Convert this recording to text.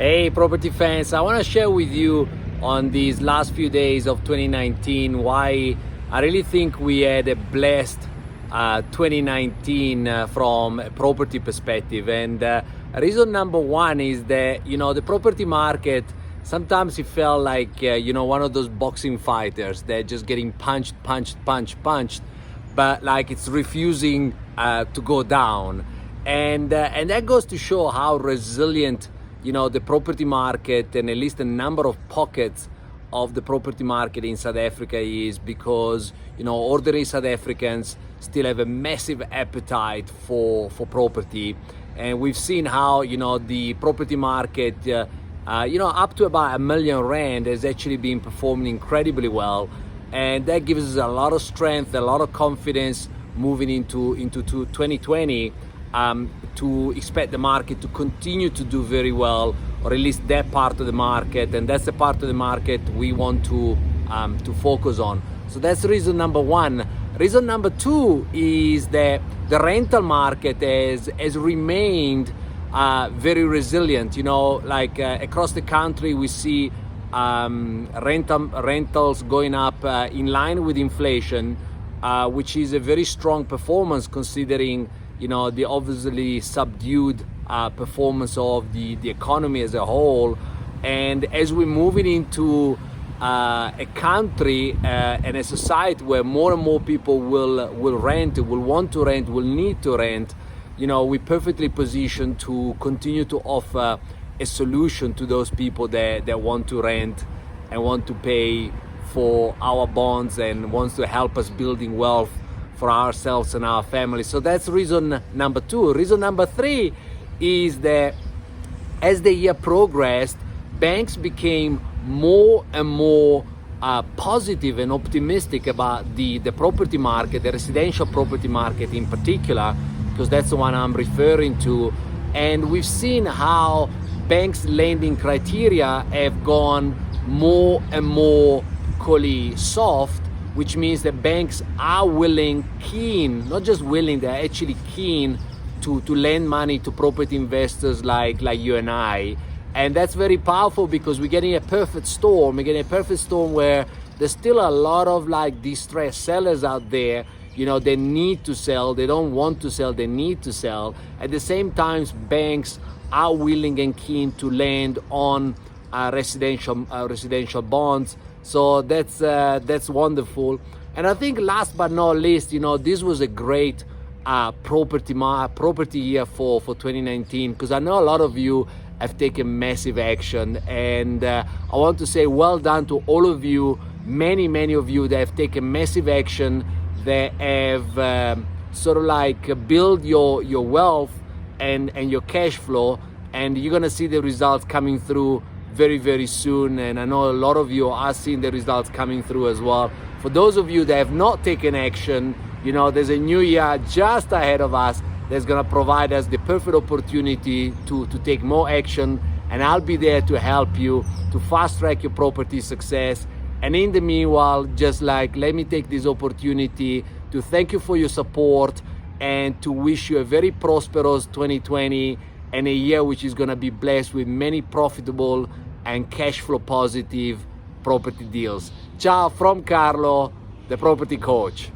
Hey property fans, I want to share with you on these last few days of 2019 why I really think we had a blessed 2019 from a property perspective. And reason number one is that, the property market, sometimes it felt like, one of those boxing fighters that just getting punched, but like it's refusing to go down. And that goes to show how resilient the property market, and at least a number of pockets of the property market in South Africa is, because ordinary South Africans still have a massive appetite for property. And we've seen how the property market up to about R1 million has actually been performing incredibly well, and that gives us a lot of strength, a lot of confidence moving into 2020. To expect the market to continue to do very well, or at least that part of the market, and that's the part of the market we want to focus on. So that's reason number one. Reason number two is that the rental market has remained very resilient. Across the country we see rentals going up in line with inflation, which is a very strong performance considering the obviously subdued performance of the economy as a whole. And as we're moving into a country and a society where more and more people will rent, will want to rent, will need to rent, we're perfectly positioned to continue to offer a solution to those people that want to rent and want to pay for our bonds and wants to help us building wealth for ourselves and our families. So that's reason number two. Reason number three is that as the year progressed, banks became more and more positive and optimistic about the property market, the residential property market in particular, because that's the one I'm referring to. And we've seen how banks' lending criteria have gone more and more soft, which means that banks are keen, not just willing, they're actually keen to lend money to property investors like you and I. And that's very powerful because we're getting a perfect storm. We're getting a perfect storm where there's still a lot of distressed sellers out there. They need to sell, they don't want to sell, they need to sell. At the same time, banks are willing and keen to lend on residential bonds. So that's wonderful. And I think last but not least, this was a great property year for 2019, because I know a lot of you have taken massive action, and I want to say well done to all of you, many of you that have taken massive action, that have build your wealth and your cash flow, and you're gonna see the results coming through very, very soon. And I know a lot of you are seeing the results coming through as well. For those of you that have not taken action, there's a new year just ahead of us that's gonna provide us the perfect opportunity to take more action, and I'll be there to help you to fast track your property success. And in the meanwhile, just let me take this opportunity to thank you for your support and to wish you a very prosperous 2020, and a year which is going to be blessed with many profitable and cash flow positive property deals. Ciao from Carlo, the property coach.